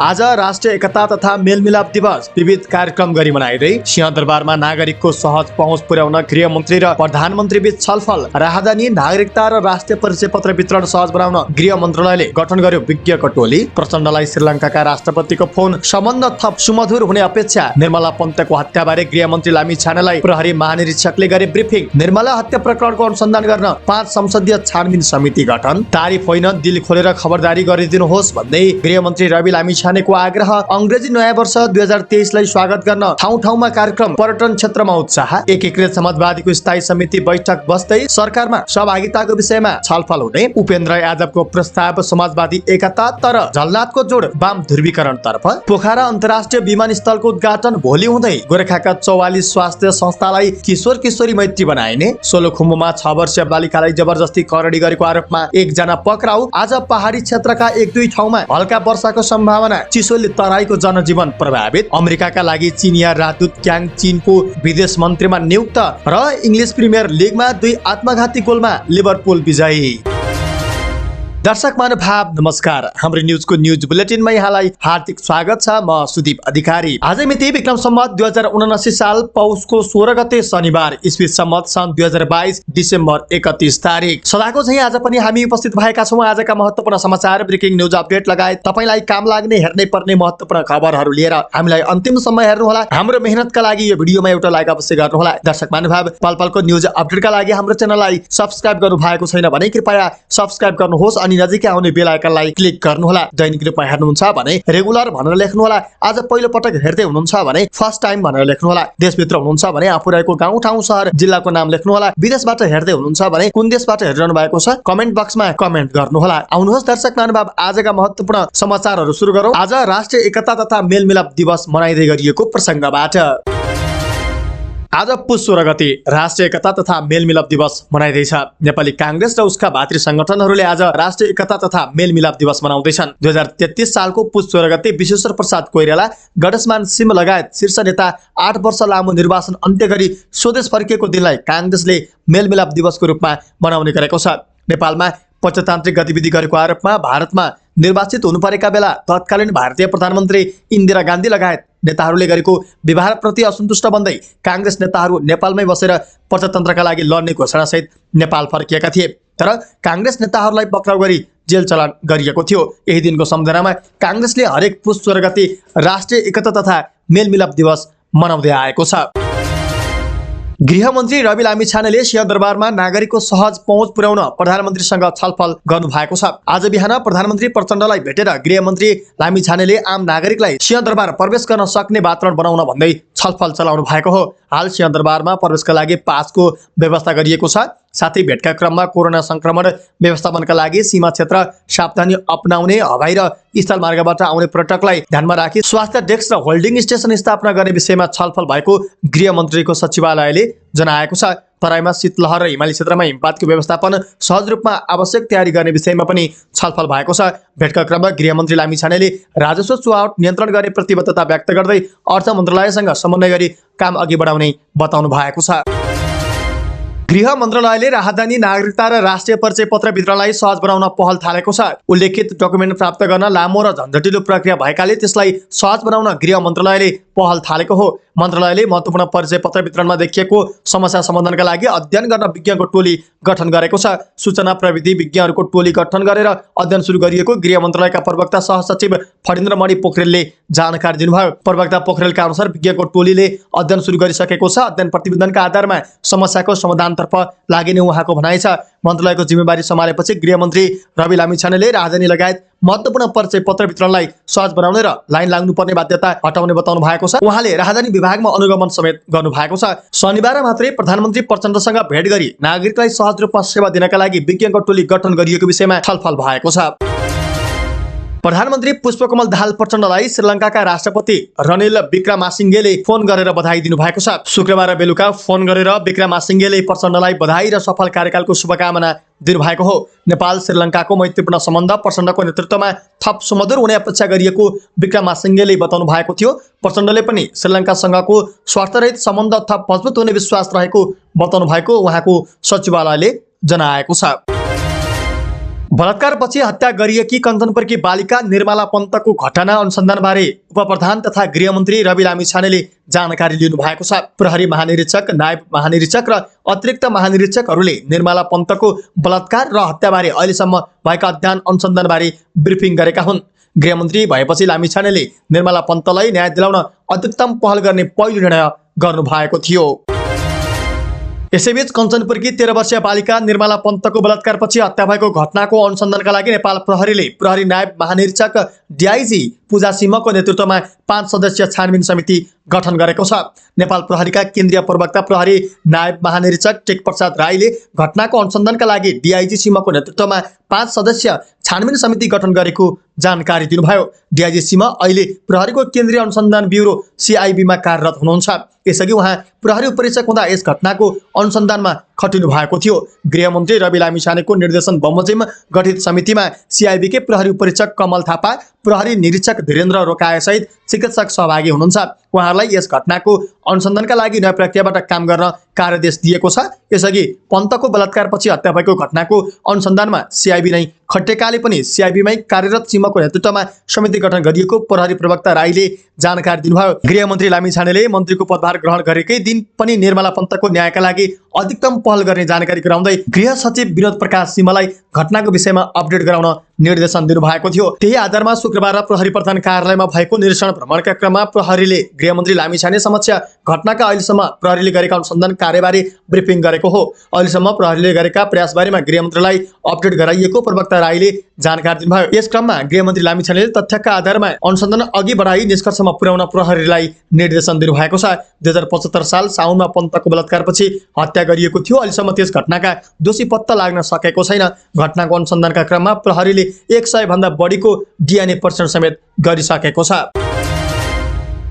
आज राष्ट्रिय एकता तथा मेलमिलाप दिवस विविध कार्यक्रम गरी मनाइँदै सिंहदरबारमा नागरिकको सहज पहुँच पुर्याउन गृहमन्त्री र प्रधानमन्त्री बीच छलफल। राजधानी नागरिकता र राष्ट्रिय परिचय पत्र वितरण सहज बनाउन गृह मन्त्रालयले गठन गर्यो विज्ञको टोली। प्रचण्डलाई श्रीलङ्काका राष्ट्रपतिको फोन, सम्बन्ध थप सुमधुर हुने अपेक्षा। निर्मला पन्तको हत्याबारे गृहमन्त्री लामिछानेलाई प्रहरी महानिरीक्षकले गरे ब्रिफिङ। निर्मला हत्या प्रकरणको अनुसन्धान गर्न 5 संसदीय छानबिन समिति गठन। तारिफ होइन, दिल खोलेर खबरदारी गरिदिनुहोस् भन्दै गृहमन्त्री रवि लामिछानेको आग्रह। अंग्रेजी नयाँ वर्ष 2023 लाई स्वागत गर्न ठाउँ ठाउँमा कार्यक्रम, पर्यटन क्षेत्रमा उत्साह। एकीकृत समाजवादीको स्थायी समिति बैठक बस्दै सरकारमा सहभागिताको विषयमा छलफल हुने। उपेन्द्र यादवको प्रस्ताव, समाजवादी एकता तर झलनाथको जोड वाम ध्रुवीकरण तर्फ। पोखरा अन्तर्राष्ट्रिय विमानस्थलको उद्घाटन भोलि हुँदै गोरखाका 44 स्वास्थ्य संस्थालाई किशोर किशोरी मैत्री बनाइने। सोलुखुम्बुमा 6 वर्षीय बालिकालाई जबरजस्ती करडी गरेको आरोपमा 1 जना पक्राउ। आज पहाडी क्षेत्रका 1-2 ठाउँमा हल्का वर्षाको सम्भावना। चिसोले तराईको जनजीवन प्रभावित। अमेरिकाका लागि चिनिया राजदूत क्याङ चीनको विदेश मन्त्रीमा नियुक्त। र इङ्ग्लिस प्रिमियर लिगमा 2 आत्मघाती गोलमा लिभरपुल विजयी। दर्शक महानुभाव नमस्कार, हाम्रो न्युजको न्युज बुलेटिनमा यहाँलाई हार्दिक स्वागत छ। म सुदीप अधिकारी। आज मिति विक्रम सम्मत 2079 साल पौषको 16 गते शनिबार, ईस्वी सम्मत सन् 2022 डिसेम्बर 31 तारिक। सदाको चाहिँ आज पनि हामी उपस्थित भएका छौँ आजका महत्त्वपूर्ण समाचार, ब्रेकिङ न्युज अपडेट लगायत तपाईलाई काम लाग्ने, हेर्नै पर्ने महत्त्वपूर्ण खबरहरू लिएर हामीलाई अन्तिमसम्म हेर्नुहोला। हाम्रो मेहनतका लागि यो भिडियोमा एउटा लाइक अवश्य गर्नुहोला। दर्शक महानुभाव, पलपलको न्युज अपडेटका लागि हाम्रो च्यानललाई सब्स्क्राइब गर्नु भएको छैन भने कृपया सब्स्क्राइब गर्नुहोस्। नजिकै आउने बेल आइकनलाई क्लिक गर्नुहोला। दैनिक रूपमा हेर्नुहुन्छ भने रेगुलर भनेर लेख्नुहोला। आज पहिलो पटक हेर्दै हुनुहुन्छ भने फर्स्ट टाइम भनेर लेख्नुहोला। देशभित्र हुनुहुन्छ भने आफू रहेको गाउँ ठाउँ सहर जिल्लाको नाम लेख्नुहोला। विदेशबाट हेर्दै हुनुहुन्छ भने कुन देशबाट हेरिरहनु भएको छ कमेन्ट बक्समा कमेन्ट गर्नुहोला। आउनुहोस् दर्शक महानुभाव, आजका महत्त्वपूर्ण समाचारहरू सुरु गरौँ। आज राष्ट्रिय एकता तथा मेलमिलाप दिवस मनाइँदै गरिएको प्रसङ्गबाट। आज पुष 16 गते राष्ट्रिय एकता तथा मेलमिलाप दिवस मनाइँदैछ। नेपाली कांग्रेस र उसका भातृ संगठनहरूले आज राष्ट्रिय एकता तथा मेलमिलाप दिवस मनाउँदैछन्। 2033 सालको पुष 16 गते विश्वेश्वर प्रसाद कोइराला, गणेशमान सिंह लगायत शीर्ष नेता 8 वर्ष लामो निर्वाचन अन्त्य गरी स्वदेश फर्किएको दिनलाई कांग्रेसले मेलमिलाप दिवसको रूपमा मनाउने गरेको छ। नेपालमा पञ्चतान्त्रिक गतिविधि गरेको आरोपमा भारतमा निर्वाचित हुनुपरेका बेला तत्कालीन भारतीय प्रधानमन्त्री इन्दिरा गान्धी लगायत नेताहरूले गरेको व्यवहारप्रति असन्तुष्ट बन्दै कांग्रेस नेताहरू नेपालमै बसेर प्रजातन्त्रका लागि लड्ने घोषणासहित नेपाल फर्किएका थिए। तर कांग्रेस नेताहरूलाई पक्राउ गरी जेल चलान गरिएको थियो। यही दिनको सम्झनामा कांग्रेसले हरेक पुष 16 गते राष्ट्रिय एकता तथा मेलमिलाप दिवस मनाउँदै आएको छ। गृहमन्त्री रवि लामिछानेले सिंहदरबारमा नागरिकको सहज पहुँच पुर्याउन प्रधानमन्त्रीसँग छलफल गर्नु भएको छ। आज बिहान प्रधानमन्त्री प्रचण्डलाई भेटेर गृहमन्त्री लामिछानेले आम नागरिकलाई सिंहदरबार प्रवेश गर्न सक्ने वातावरण बनाउन भन्दै छलफल चलाउनु भएको हो। हाल सिंहदरबारमा प्रवेशका लागि पासको व्यवस्था गरिएको छ। साथै भेटका क्रममा कोरोना संक्रमण व्यवस्थापनका लागि सीमा क्षेत्र सावधानी अपनाउने, हवाई र स्थल मार्गबाट आउने पर्यटकलाई ध्यानमा राखी स्वास्थ्य डेस्क र होल्डिङ स्टेसन स्थापना गर्ने विषयमा छलफल भएको गृहमन्त्रीको सचिवालयले जनाएको छ। तराईमा शीतलहर र हिमाली क्षेत्रमा हिमपातको व्यवस्थापन सहज रूपमा आवश्यक तयारी गर्ने विषयमा पनि छलफल भएको छ। भेटका क्रममा गृहमन्त्री लामिछानेले राजस्व चुहावट नियन्त्रण गर्ने प्रतिबद्धता व्यक्त गर्दै अर्थ मन्त्रालयसँग समन्वय गरी काम अघि बढाउने बताउनु भएको छ। गृह मन्त्रालयले राजधानी नागरिकता र राष्ट्रिय परिचय पत्र वितरणलाई सहज बनाउन पहल थालेको छ। उल्लेखित डकुमेन्ट प्राप्त गर्न लामो र झन्झटिलो प्रक्रिया भएकाले त्यसलाई सहज बनाउन गृह मन्त्रालयले पहल थालेको हो। मन्त्रालयले महत्त्वपूर्ण परिचय पत्र वितरणमा देखिएको समस्या समाधानका लागि अध्ययन गर्न विज्ञको टोली गठन गरेको छ। सूचना प्रविधि विज्ञहरूको टोली गठन गरेर अध्ययन सुरु गरिएको गृह मन्त्रालयका प्रवक्ता सहसचिव फणीन्द्रमणि पोखरेलले जानकारी दिनुभयो। प्रवक्ता पोखरेलका अनुसार विज्ञको टोलीले अध्ययन सुरु गरिसकेको छ। अध्ययन प्रतिवेदनका आधारमा समस्याको समाधानतर्फ लागिने उहाँको भनाइ छ। मन्त्रालयको जिम्मेवारी सम्हालेपछि गृहमन्त्री रवि लामिछानेले राजधानी लगायत महत्त्वपूर्ण परिचय पत्र वितरणलाई सहज बनाउने र लाइन लाग्नुपर्ने बाध्यता हटाउने बताउनु भएको छ। उहाँले राजधानी विभागमा अनुगमन समेत गर्नु भएको छ। शनिबार मात्रै प्रधानमन्त्री प्रचण्डसँग भेट गरी नागरिकलाई सहज रूपमा सेवा दिनका लागि विज्ञको टोली गठन गरिएको विषयमा छलफल भएको छ। प्रधानमन्त्री पुष्पकमल दाहाल प्रचण्डलाई श्रीलङ्काका राष्ट्रपति रनिल विक्रमासिङ्घेले फोन गरेर बधाई दिनुभएको छ। शुक्रबार बेलुका फोन गरेर विक्रमासिङ्घेले प्रचण्डलाई बधाई र सफल कार्यकालको शुभकामना दिनुभएको हो। नेपाल श्रीलङ्काको मैत्रीपूर्ण सम्बन्ध प्रचण्डको नेतृत्वमा थप सुमधुर हुने अपेक्षा गरिएको विक्रमासिङ्घेले बताउनु भएको थियो। प्रचण्डले पनि श्रीलङ्कासँगको स्वार्थरहित सम्बन्ध थप मजबुत हुने विश्वास रहेको बताउनु भएको उहाँको सचिवालयले जनाएको छ। बलात्कारपछि हत्या गरिएकी कञ्चनपुरकी बालिका निर्मला पन्तको घटना अनुसन्धानबारे उपप्रधान तथा गृहमन्त्री रवि लामिछानेले जानकारी लिनु भएको छ। प्रहरी महानिरीक्षक, नायब महानिरीक्षक र अतिरिक्त महानिरीक्षकहरूले निर्मला पन्तको बलात्कार र हत्याबारे अहिलेसम्म भएका अध्ययन अनुसन्धानबारे ब्रिफिङ गरेका हुन्। गृहमन्त्री भएपछि लामिछानेले निर्मला पन्तलाई न्याय दिलाउन अधिकतम पहल गर्ने पहिलो निर्णय गर्नुभएको थियो। यसैबीच कञ्चनपुरकी 13 वर्षीय बालिका निर्मला पन्तको बलात्कारपछि हत्या भएको घटनाको अनुसन्धानका लागि नेपाल प्रहरीले प्रहरी नायब महानिरीक्षक डिआइजी पूजा सिंहको नेतृत्वमा 5 सदस्यीय छानबिन समिति गठन गरेको छ। नेपाल प्रहरीका केन्द्रीय प्रवक्ता प्रहरी नायब महानिरीक्षक टेक प्रसाद राईले घटनाको अनुसन्धानका लागि डिआइजी सिंहको नेतृत्वमा 5 सदस्यीय छानबिन समिति गठन गरेको जानकारी दिनुभयो। डिआइजी सिंह अहिले प्रहरीको केन्द्रीय अनुसन्धान ब्युरो सीआईबीमा कार्यरत हुनुहुन्छ। यसअघि उहाँ प्रहरी उपरीक्षक हुँदा यस घटनाको अनुसन्धानमा खटिनु भएको थियो। गृहमन्त्री रवि लामिछानेको निर्देशन बमोजिम गठित समितिमा सीआईबीकै प्रहरी उपरीक्षक कमल थापा, प्रहरी निरीक्षक धीरेन्द्र रोकायसहित चिकित्सक सहभागी हुनुहुन्छ। उहाँहरूलाई यस घटनाको अनुसन्धानका लागि नयाँ प्रक्रियाबाट काम गर्न कार्यादेश दिएको छ। यसअघि पन्तको बलात्कारपछि हत्या भएको घटनाको अनुसन्धानमा सीआईबी नै खटेकाले पनि सीआईबीमै कार्यरत सिंहको नेतृत्वमा समिति गठन गरिएको प्रहरी प्रवक्ता राईले जानकारी दिनुभयो। गृहमन्त्री लामिछानेले मन्त्रीको पदभार ग्रहण गरेकै दिन पनि निर्मला पन्तको न्यायका लागि अधिकतम पहल गर्ने जानकारी गराउँदै गृह सचिव विनोद प्रकाश सिंहलाई घटनाको विषयमा अपडेट गराउन निर्देशन दिनुभएको थियो। त्यही आधारमा शुक्रबार प्रहरी प्रधान कार्यालयमा भएको निरीक्षण भ्रमणका क्रममा प्रहरीले गृहमन्त्री लामिछाने समक्ष घटनाका अहिलेसम्म प्रहरीले गरेका अनुसन्धान कार्यबारे ब्रिफिङ गरेको हो। अहिलेसम्म प्रहरीले गरेका प्रयासबारेमा गृहमन्त्रीलाई अपडेट गराइएको प्रवक्ता राईले जानकारी दिनुभयो। यस क्रममा गृहमन्त्री लामिछानेले तथ्यका आधारमा अनुसन्धान अघि बढाई निष्कर्षमा पुर्याउन प्रहरीलाई निर्देशन दिनुभएको छ। 2075 साल साउनमा पन्तको बलात्कारपछि हत्या गरिएको थियो। अहिलेसम्म त्यस घटनाका दोषी पत्ता लाग्न सकेको छैन। घटनाको अनुसन्धानका क्रममा प्रहरीले 100 भन्दा बढीको डीएनए परीक्षण समेत गरिसकेको छ।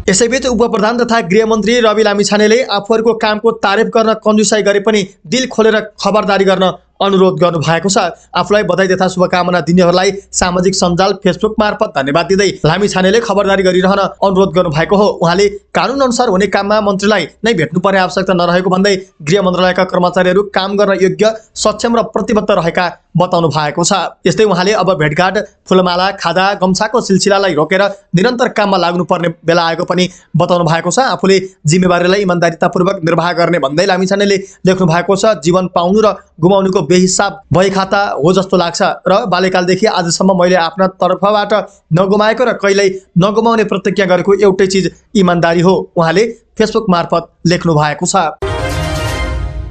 यसैबीच उपप्रधान तथा गृहमन्त्री रवि लामिछानेले आफूहरूको कामको तारिफ गर्न कन्जुसाई गरे पनि दिल खोलेर खबरदारी गर्न अनुरोध गर्नुभएको छ। आफूलाई बधाई तथा शुभकामना दिनेहरूलाई सामाजिक सञ्जाल फेसबुक मार्फत धन्यवाद दिँदै लामिछानेले खबरदारी गरिरहन अनुरोध गर्नुभएको हो। उहाँले कानुन अनुसार हुने काममा मन्त्रीलाई नै भेट्नुपर्ने आवश्यकता नरहेको भन्दै गृह मन्त्रालयका कर्मचारीहरू काम गर्न योग्य, सक्षम र प्रतिबद्ध रहेका बताउनु भएको छ। यस्तै उहाँले अब भेटघाट, फुलमाला, खादा, गम्छाको सिलसिलालाई रोकेर निरन्तर काममा लाग्नुपर्ने बेला आएको पनि बताउनु भएको छ। आफूले जिम्मेवारीलाई इमान्दारितापूर्वक निर्वाह गर्ने भन्दै लामिछानेले लेख्नु भएको छ। जीवन पाउनु र गुमाउनुको बेहिसाब बही खाता हो जस्तो लाग्छ र बाल्यकालदेखि आजसम्म मैले आफ्ना तर्फबाट नगुमाएको र कहिल्यै नगुमाउने प्रतिज्ञा गरेको एउटै चिज इमान्दारी हो, उहाँले फेसबुक मार्फत लेख्नु भएको छ।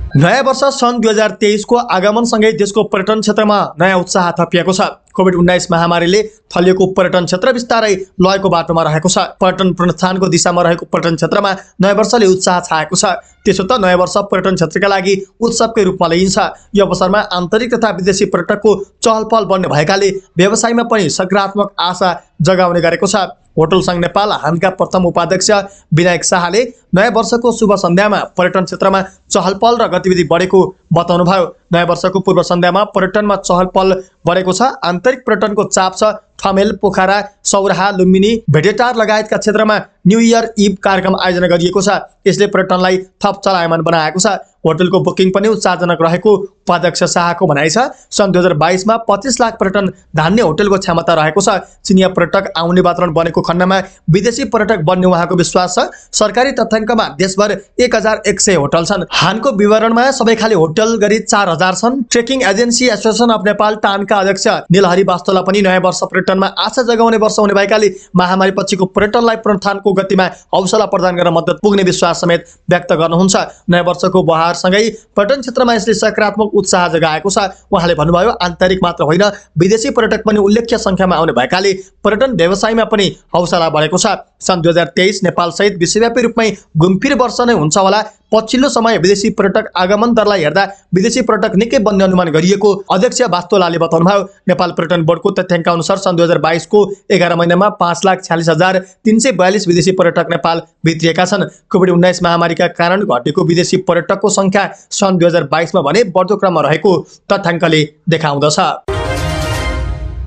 नयाँ वर्ष सन् 2023 को आगमनसँगै देशको पर्यटन क्षेत्रमा नयाँ उत्साह थपिएको छ। कोभिड-19 महामारीले थलिएको पर्यटन क्षेत्र बिस्तारै लयको बाटोमा रहेको छ। पर्यटन पुनरुत्थानको दिशामा रहेको पर्यटन क्षेत्रमा नयाँ वर्षले उत्साह छाएको छ। त्यसो त नयाँ वर्ष पर्यटन क्षेत्रका लागि उत्सवकै रूपमा लिइन्छ। यो अवसरमा आन्तरिक तथा विदेशी पर्यटकको चहलपहल बढ्ने भएकाले व्यवसायमा पनि सकारात्मक आशा जगाउने गरेको छ। होटल संघ नेपाल हानका प्रथम उपाध्यक्ष विनायक शाहले नयाँ वर्षको शुभ सन्ध्यामा पर्यटन क्षेत्रमा चहलपहल र गतिविधि बढेको बताउनुभयो। नयाँ वर्षको पूर्व सन्ध्यामा पर्यटनमा चहलपहल बढेको छ। आन्तरिक पर्यटनको चाप छ। ठमेल, पोखरा, सौराहा, लुम्बिनी, भेडेटार लगायतका क्षेत्रमा न्यू इयर इभ कार्यक्रम आयोजना गरिएको छ। यसले पर्यटनलाई थप चलायमान बनाएको छ। होटलको बुकिङ पनि उत्साहजनक रहेको उपाध्यक्ष शाहको भनाइ छ। सन् 2022 मा 25 लाख पर्यटन धान्ने होटलको क्षमता रहेको छ। चिनिया पर्यटक आउने वातावरण बनेको खण्डमा विदेशी पर्यटक बन्ने उहाँको विश्वास छ। सरकारी तथ्याङ्कमा देशभर 1100 होटल छन्। हानको विवरणमा सबै खाली होटल गरी 4000 छन्। Trekking agency association of Nepal टानका अध्यक्ष निलहरी वास्तोला पनि नयाँ वर्ष पर्यटनमा आशा जगाउने वर्ष हुने भएकाले महामारी पछिको पर्यटनलाई पुनरुत्थानको गतिमा हौसला प्रदान गर्न मद्दत पुग्ने विश्वास समेत व्यक्त गर्नुहुन्छ। नयाँ वर्षको बहारसँगै पर्यटन क्षेत्रमा यसले सकारात्मक उत्साह जगाएको छ। उहाँले भन्नुभयो, आन्तरिक मात्र होइन विदेशी पर्यटक पनि उल्लेख्य संख्यामा आउने भएकाले पर्यटन व्यवसायमा पनि हौसला बढेको छ। सन् 2023 नेपाल सहित विश्वव्यापी रूपमै घुमफिर वर्ष नै हुन्छ होला। पछिल्लो समय विदेशी पर्यटक आगमन दरलाई हेर्दा विदेशी पर्यटक निकै बन्ने अनुमान गरिएको अध्यक्ष वास्तोलाले बताउनुभयो। नेपाल पर्यटन बोर्डको तथ्याङ्क अनुसार सन् 2022 को 11 महिनामा 5,46,342 विदेशी पर्यटक नेपाल भित्रिएका छन्। कोभिड-19 महामारीका कारण घटेको विदेशी पर्यटकको संख्या सन् 2022 मा भने बढ्दो क्रममा रहेको तथ्याङ्कले देखाउँदछ।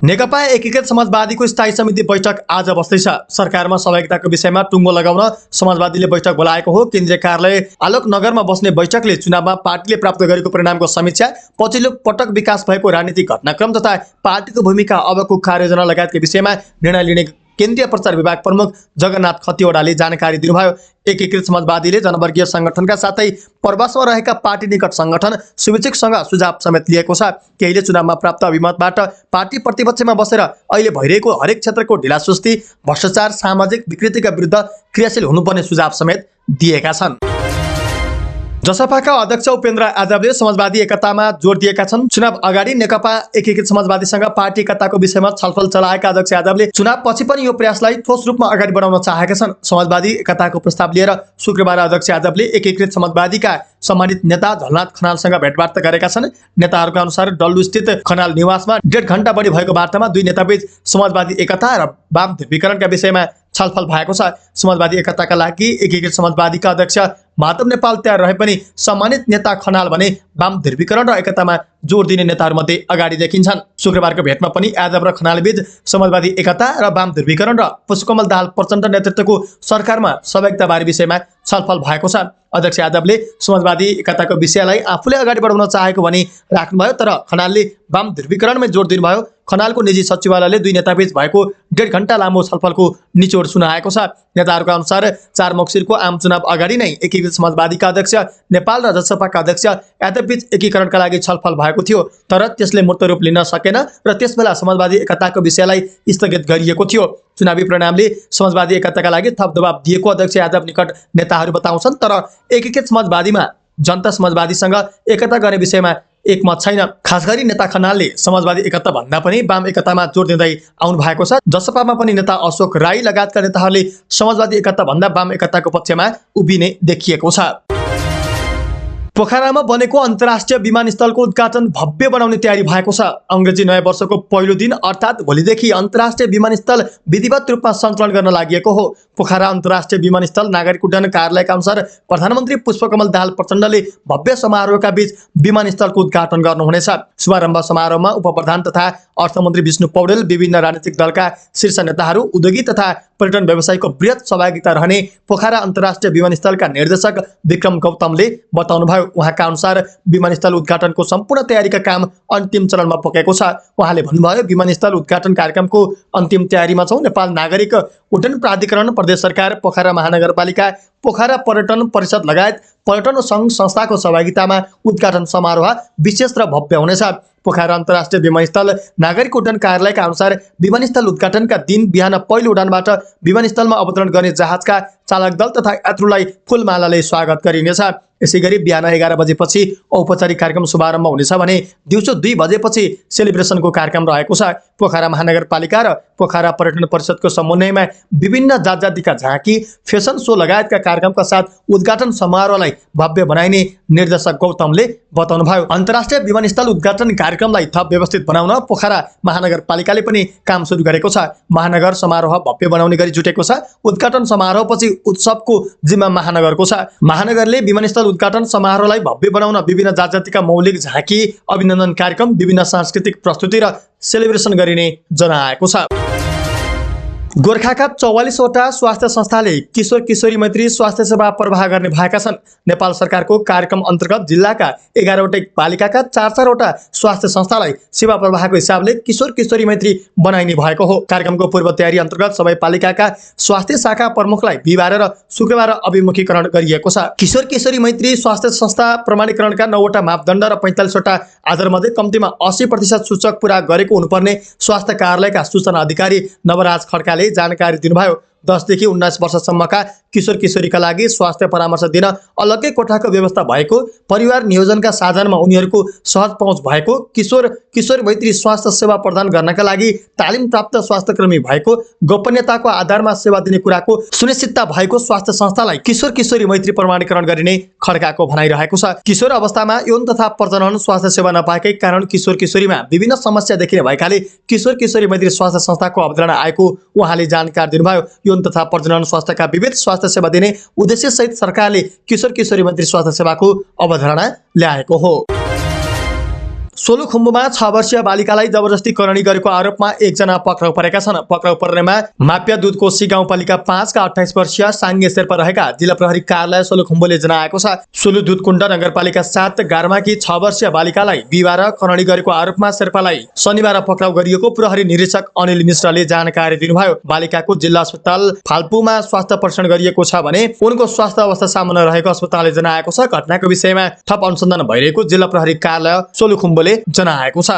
नेकपा एकीकृत समाजवादीको स्थायी समिति बैठक आज बस्दैछ। सरकारमा सहभागिताको विषयमा टुङ्गो लगाउन समाजवादीले बैठक बोलाएको हो। केन्द्रीय कार्यालय आलोक नगरमा बस्ने बैठकले चुनावमा पार्टीले प्राप्त गरेको परिणामको समीक्षा, पछिल्लो पटक विकास भएको राजनीतिक घटनाक्रम तथा पार्टीको भूमिका, अबको कार्ययोजना लगायतका विषयमा निर्णय लिने केन्द्रीय प्रचार विभाग प्रमुख जगन्नाथ खतिवड़ाले जानकारी दिनुभयो। एकीकृत समाजवादीले जनवर्गीय संगठनका साथै प्रवासमा रहेका पार्टी निकट संगठन शुभेच्छुकसँग सुझाव समेत लिएको छ। केहीले चुनावमा प्राप्त अभिमतबाट पार्टी प्रतिपक्षमा बसेर अहिले भइरहेको हरेक क्षेत्रको ढिलासुस्ती, भ्रष्टाचार, सामाजिक विकृतिका विरुद्ध क्रियाशील हुनुपर्ने सुझाव समेत दिएका छन्। जसपाका अध्यक्ष उपेन्द्र यादवले समाजवादी एकतामा जोड दिएका छन्। चुनाव अगाडि नेकपा एकीकृत समाजवादीसँग पार्टी एकताको विषयमा छलफल चलाएका अध्यक्ष यादवले चुनाव पछि पनि यो प्रयासलाई ठोस रूपमा अगाडि बढाउन चाहेका छन्। समाजवादी एकताको प्रस्ताव लिएर शुक्रबार अध्यक्ष यादवले एकीकृत समाजवादीका सम्मानित नेता झलनाथ खनालसँग भेटवार्ता गरेका छन्। नेताहरूका अनुसार डल्लुस्थित खनाल निवासमा 1.5 घण्टा बढी भएको वार्तामा दुई नेताबीच समाजवादी एकता र वाम ध्रुवीकरणका विषयमा छलफल भएको छ। समाजवादी एकताका लागि एकीकृत समाजवादीका अध्यक्ष माधव नेपाल तयार रहे पनि सम्मानित नेता खनाल भने वाम ध्रुवीकरण र एकतामा जोड दिने नेताहरूमध्ये अगाडि देखिन्छन्। शुक्रबारको भेटमा पनि यादव र खनालबीच समाजवादी एकता र वाम ध्रुवीकरण र पुष्पकमल दाहाल प्रचण्ड नेतृत्वको सरकारमा सहभागिताबारे विषयमा छलफल भएको छ। अध्यक्ष यादवले समाजवादी एकताको विषयलाई आफूले अगाडि बढाउन चाहेको भनी राख्नुभयो, तर खनालले वाम ध्रुवीकरणमै जोड दिनुभयो। खनालको निजी सचिवालयले दुई नेताबीच भएको 1.5 घण्टा लामो छलफलको निचोड सुनाएको छ। नेताहरूका अनुसार 4 मक्सिरको आम चुनाव अगाडि नै एकीकृत समाजवादीका अध्यक्ष नेपाल र जसपाका अध्यक्ष यादवबीच एकीकरणका लागि छलफल भएको थियो, तर त्यसले मूर्त रूप लिन सकेन र त्यसबेला समाजवादी एकताको विषयलाई स्थगित गरिएको थियो। चुनावी परिणामले समाजवादी एकताका लागि थप दबाव दिएको अध्यक्ष यादव निकट नेताहरू बताउँछन्, तर एकीकृत समाजवादीमा जनता समाजवादीसँग एकता गर्ने विषयमा एकमत छैन। खास गरी नेता खनालले समाजवादी एकता भन्दा पनि वाम एकतामा जोड दिँदै आउनु भएको छ। जसपामा पनि नेता अशोक राई लगायतका नेताहरूले समाजवादी एकता भन्दा वाम एकताको पक्षमा उभिने देखिएको छ। पोखरामा बनेको अन्तर्राष्ट्रिय विमानस्थलको उद्घाटन भव्य बनाउने तयारी भएको छ। अंग्रेजी नयाँ वर्षको पहिलो दिन अर्थात् भोलिदेखि अन्तर्राष्ट्रिय विमानस्थल विधिवत रूपमा सञ्चालन गर्न लागि हो। पोखरा अन्तर्राष्ट्रिय विमानस्थल नागरिक उड्डयन कार्यालयका अनुसार प्रधानमन्त्री पुष्पकमल दाहाल प्रचण्डले भव्य समारोहका बीच विमानस्थलको उद्घाटन गर्नुहुनेछ। शुभारम्भ समारोहमा उपप्रधान तथा अर्थमन्त्री विष्णु पौडेल, विभिन्न राजनीतिक दलका शीर्ष नेताहरू, उद्योगी तथा पर्यटन व्यवसायीको बृहत सहभागिता रहने पोखरा अन्तर्राष्ट्रिय विमानस्थलका निर्देशक विक्रम गौतमले बताउनुभयो। उहाँका अनुसार विमानस्थल उद्घाटनको सम्पूर्ण तयारीका काम अन्तिम चरणमा पुगेको छ। उहाँले भन्नुभयो, विमानस्थल उद्घाटन कार्यक्रमको अन्तिम तयारीमा छौँ। नेपाल नागरिक उड्डयन प्राधिकरण, प्रदेश सरकार, पोखरा महानगरपालिका, पोखरा पर्यटन परिषद लगायत पर्यटन सङ्घ संस्थाको सहभागितामा उद्घाटन समारोह विशेष र भव्य हुनेछ। पोखरा अन्तर्राष्ट्रिय विमानस्थल नागरिक उड्डयन कार्यालयका अनुसार विमानस्थल उद्घाटनका दिन बिहान पहिलो उडानबाट विमानस्थलमा अवतरण गर्ने जहाजका चालक दल तथा यात्रुलाई फुलमालाले स्वागत गरिनेछ। यसैगरी बिहान 11 बजेपछि औपचारिक कार्यक्रम शुभारम्भ हुनेछ भने दिउँसो 2 बजेपछि सेलिब्रेसनको कार्यक्रम रहेको छ। पोखरा महानगरपालिका र पोखरा पर्यटन परिषदको समन्वयमा विभिन्न जात जातिका झाँकी, फेसन सो लगायतका कार्यक्रमका साथ उद्घाटन समारोहलाई भव्य बनाइने निर्देशक गौतमले बताउनुभयो। अन्तर्राष्ट्रिय विमानस्थल उद्घाटन कार्यक्रमलाई थप व्यवस्थित बनाउन पोखरा महानगरपालिकाले पनि काम सुरु गरेको छ। महानगर समारोह भव्य बनाउने गरी जुटेको छ। उद्घाटन समारोहपछि उत्सवको जिम्मा महानगरको छ। महानगरले विमानस्थल उद्घाटन समारोहलाई भव्य बनाउन विभिन्न जात जातिका मौलिक झाँकी, अभिनन्दन कार्यक्रम, विभिन्न सांस्कृतिक प्रस्तुति र सेलिब्रेसन गरिने जनाएको छ। गोर्खाका 44वटा स्वास्थ्य संस्थाले किशोर किशोरी मैत्री स्वास्थ्य सेवा प्रवाह गर्ने भएका छन्। नेपाल सरकारको कार्यक्रम अन्तर्गत जिल्लाका 11वटा पालिकाका 4-4वटा स्वास्थ्य संस्थालाई सेवा प्रवाहको हिसाबले किशोर किशोरी मैत्री बनाइने भएको हो। कार्यक्रमको पूर्व तयारी अन्तर्गत सबै पालिकाका स्वास्थ्य शाखा प्रमुखलाई बिहिबार र शुक्रबार अभिमुखीकरण गरिएको छ। किशोर किशोरी मैत्री स्वास्थ्य संस्था प्रमाणीकरणका 9वटा मापदण्ड र 45वटा आधारमध्ये कम्तीमा 80% सूचक पूरा गरेको हुनुपर्ने स्वास्थ्य कार्यालयका सूचना अधिकारी नवराज खड्काले जानकारी दिनुभयो। 10 देखि 19 वर्षसम्मका किशोर किशोरीका लागि स्वास्थ्य परामर्श दिन अलग्गै कोठाको व्यवस्था भएको, परिवार नियोजनका साधनमा उनीहरूको सहज पहुँच भएको, किशोर किशोर मैत्री स्वास्थ्य सेवा प्रदान गर्नका लागि तालिम प्राप्त स्वास्थ्यकर्मी भएको, गोपनीयताको आधारमा सेवा दिने कुराको सुनिश्चितता भएको स्वास्थ्य संस्थालाई किशोर किशोरी मैत्री प्रमाणीकरण गरिने खड्काको भनाइरहेको छ। किशोर अवस्थामा यौन तथा प्रजनन स्वास्थ्य सेवा नपाएकै कारण किशोर किशोरीमा विभिन्न समस्या देखिने भएकाले किशोर किशोरी मैत्री स्वास्थ्य संस्थाको अवधारणा आएको उहाँले जानकारी दिनुभयो। यौन तथा प्रजनन स्वास्थ्यका विविध स्वास्थ्य सेवा दिने उद्देश्य सहित सरकारले किशोर किशोरी मैत्री स्वास्थ्य सेवाको अवधारणा ल्याएको हो। सोलुखुम्बुमा 6 वर्षीय बालिकालाई जबरजस्ती करणी गरेको आरोपमा एकजना पक्राउ परेका छन्। पक्राउ पर्नेमा माप्या दुधकोशी गाउँपालिका 5 का 28 वर्षीय साङ्गे शेर्पा रहेका जिल्ला प्रहरी कार्यालय सोलुखुम्बुले जनाएको छ। सोलु दुधकुण्ड नगरपालिका 7 गारमाकी 6 वर्षीय बालिकालाई बिहिबार करणी गरेको आरोपमा शेर्पालाई शनिबार पक्राउ गरिएको प्रहरी निरीक्षक अनिल मिश्रले जानकारी दिनुभयो। बालिकाको जिल्ला अस्पताल फाल्पुमा स्वास्थ्य परीक्षण गरिएको छ भने उनको स्वास्थ्य अवस्था सामान्य रहेको अस्पतालले जनाएको छ। घटनाको विषयमा थप अनुसन्धान भइरहेको जिल्ला प्रहरी कार्यालय सोलुखुम्बुले जनाएको छ।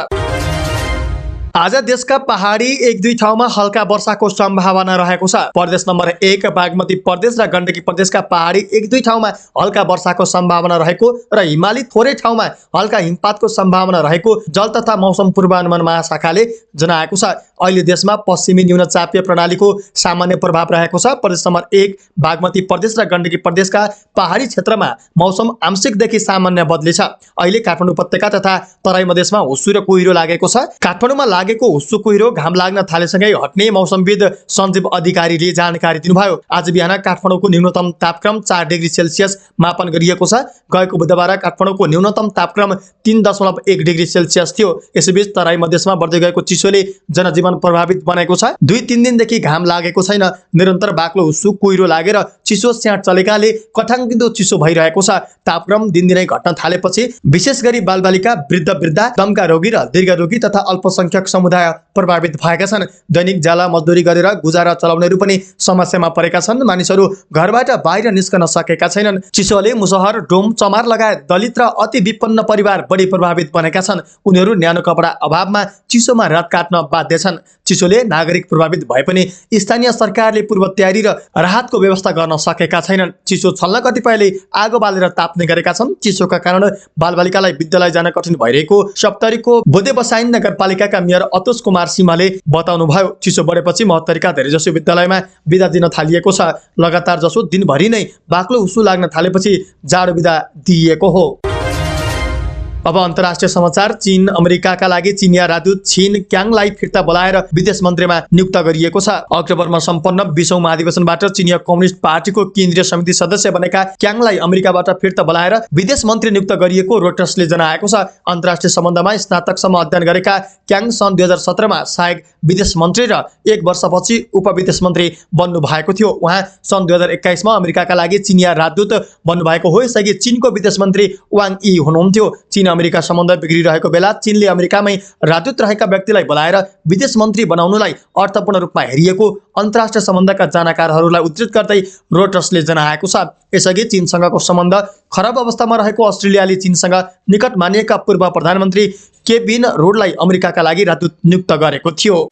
आज देशका पहाडी 1-2 ठाउँमा हल्का वर्षाको सम्भावना रहेको छ। प्रदेश नम्बर 1 बागमती प्रदेश र गण्डकी प्रदेशका पहाडी 1-2 ठाउँमा हल्का वर्षाको सम्भावना रहेको र हिमाली थोरै ठाउँमा हल्का हिमपातको सम्भावना रहेको जल तथा मौसम पूर्वानुमान महाशाखाले जनाएको छ। अहिले देशमा पश्चिमी न्यूनचापीय प्रणालीको सामान्य प्रभाव रहेको छ। प्रदेश नम्बर 1 बागमती प्रदेश र गण्डकी प्रदेशका पहाडी क्षेत्रमा मौसम आंशिकदेखि सामान्य बदलिछ। अहिले काठमाडौँ उपत्यका तथा तराई मधेसमा हुस्सु र कुहिरो लागेको छ। काठमाडौँमा लागेको हुस्सु कुहिरो घाम लाग्न थालेसँगै हट्ने मौसमविद सञ्जीव अधिकारीले जानकारी दिनुभयो। आज बिहान काठमाडौँको न्यूनतम तापक्रम 4 डिग्री सेल्सियस मापन गरिएको छ। गएको बुधबार काठमाडौँको न्यूनतम तापक्रम 3.1 डिग्री सेल्सियस थियो। यसैबीच तराई मधेसमा बढ्दै गएको चिसोले जनजीवन प्रभावित बनेको छ। 2-3 दिनदेखि घाम लागेको छैन। निरन्तर बाक्लो हुस्सु कुहिरो लागेर चिसो स्याट चलेकाले कठाङ्गिदो चिसो भइरहेको छ। तापक्रम दिनदिनै घट्न थालेपछि विशेष गरी बालबालिका, वृद्ध, दमका रोगी र दीर्घरोगी तथा अल्पसंख्यक समुदाय प्रभावित भएका छन्। दैनिक ज्याला मजदुरी गरेर गुजारा चलाउनेहरू पनि समस्यामा परेका छन्। मानिसहरू घरबाट बाहिर निस्कन सकेका छैनन्। चिसोले मुसहर, डोम, चमार लगायत दलित र अति विपन्न परिवार बढी प्रभावित बनेका छन्। उनीहरू न्यानो कपडा अभावमा चिसोमा रात काट्न बाध्य छन्। चिसोले नागरिक प्रभावित भए पनि स्थानीय सरकारले पूर्व तयारी र राहतको व्यवस्था गर्न सकेका छैनन्। चिसो छल्न कतिपयले आगो बालेर ताप्ने गरेका छन्। चिसोका कारण बालबालिकालाई विद्यालय जान कठिन भइरहेको सप्तरीको बोदेबसाइन नगरपालिकाका मेयर अतोष कुमार सिंहले बताउनुभयो। चिसो बढेपछि महोत्तरीका धेरैजसो विद्यालयमा बिदा दिन थालिएको छ। लगातार जसो दिनभरि नै बाक्लो हुस्सु लाग्न थालेपछि जाडो बिदा दिइएको हो। अब अन्तर्राष्ट्रिय समाचार। चीन अमेरिकाका लागि चिनिया राजदूत छिन क्याङलाई फिर्ता बोलाएर विदेश मन्त्रीमा नियुक्त गरिएको छ। अक्टोबरमा सम्पन्न 20औं महाधिवेशनबाट चिनिया कम्युनिस्ट पार्टीको केन्द्रीय समिति सदस्य बनेका क्याङलाई अमेरिकाबाट फिर्ता बोलाएर विदेश मन्त्री नियुक्त गरिएको रोइटर्सले जनाएको छ। अन्तर्राष्ट्रिय सम्बन्धमा स्नातकसम्म अध्ययन गरेका क्याङ सन् 2017 मा सहायक विदेश मन्त्री र 1 वर्षपछि उपविदेश मन्त्री बन्नु भएको थियो। उहाँ सन् 2021 मा अमेरिकाका लागि चिनिया राजदूत बन्नुभएको हो। यसअघि चीनको विदेश मन्त्री वाङ यी हुनुहुन्थ्यो। चीन अमेरिका सम्बन्ध बिग्रिरहेको बेला चीनले अमेरिकामै राजदूत रहेका व्यक्तिलाई बोलाएर विदेश मन्त्री बनाउनुलाई अर्थपूर्ण रूपमा हेरिएको अन्तर्राष्ट्रिय सम्बन्धका जानकारहरूलाई उद्धृत गर्दै रोइटर्सले जनाएको छ। यसअघि चीनसँगको सम्बन्ध खराब अवस्थामा रहेको अस्ट्रेलियाले चीनसँग निकट मानिएका पूर्व प्रधानमन्त्री केविन रुडलाई अमेरिकाका लागि राजदूत नियुक्त गरेको थियो।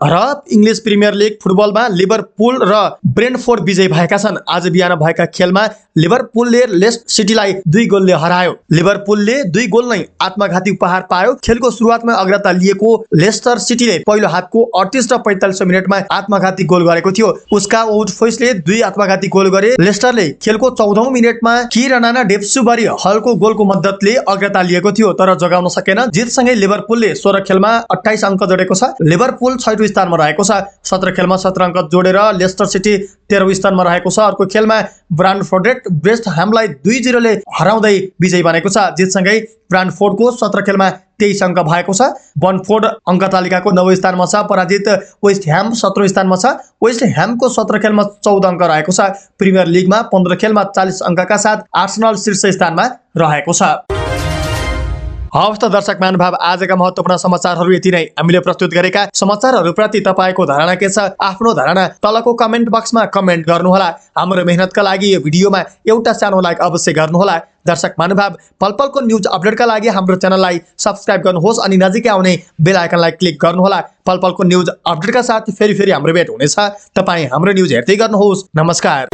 र इङ्ग्लिस प्रिमियर लिग फुटबलमा लिभरपुल र ब्रेन्टफोर्ड विजयी भएका छन्। आज बिहान भएका खेलमा लिभरपुलले लेस्टर सिटीलाई 2 गोलले हरायो। लिभरपुलले 2 गोल नै आत्मघाती उपहार पायो। खेलको सुरुवातमा अग्रता लिएको लेस्टर सिटीले पहिलो हाफको 38 र 45 मिनेटमा आत्मघाती गोल गरेको थियो। उसका वुडफोइसले 2 आत्मघाती गोल गरे। लेस्टरले खेलको 14औं मिनेटमा किराना डेप्सुबारी हलको गोलको मद्दतले अग्रता लिएको थियो तर जोगाउन सकेन। जितसँगै लिभरपुलले 16 खेलमा 28 अङ्क जोडेको छ। लिभरपुल 6औं स्थानमा रहेको छ। 17 खेलमा 17 अङ्क जोडेर लेस्टर सिटी 13औं स्थानमा रहेको छ। अर्को खेलमा ब्रान्डफोर्डले वेस्ट ह्यामलाई 2-0 ले हराउँदै विजयी बनेको छ। जितसँगै ब्रान्डफोर्डको 17 खेलमा 23 अङ्क भएको छ। ब्रेन्टफोर्ड अङ्क तालिकाको 9औं स्थानमा छ। पराजित वेस्ट ह्याम 17औं स्थानमा छ। वेस्ट ह्यामको 17 खेलमा 14 अङ्क रहेको छ। प्रिमियर लिगमा 15 खेलमा 40 अङ्कका साथ आर्सेनल शीर्ष स्थानमा रहेको छ। हवस् त दर्शक महानुभाव, आजका महत्त्वपूर्ण समाचारहरू यति नै। हामीले प्रस्तुत गरेका समाचारहरूप्रति तपाईँको धारणा के छ? आफ्नो धारणा तलको कमेन्ट बक्समा कमेन्ट गर्नुहोला। हाम्रो मेहनतका लागि यो भिडियोमा एउटा सानो लाइक अवश्य गर्नुहोला। दर्शक महानुभाव, पलपलको न्युज अपडेटका लागि हाम्रो च्यानललाई सब्स्क्राइब गर्नुहोस् अनि नजिकै आउने बेल आइकनलाई क्लिक गर्नुहोला। पलपलको न्युज अपडेटका साथ फेरि हाम्रो भेट हुनेछ। तपाईँ हाम्रो न्युज हेर्दै गर्नुहोस्। नमस्कार।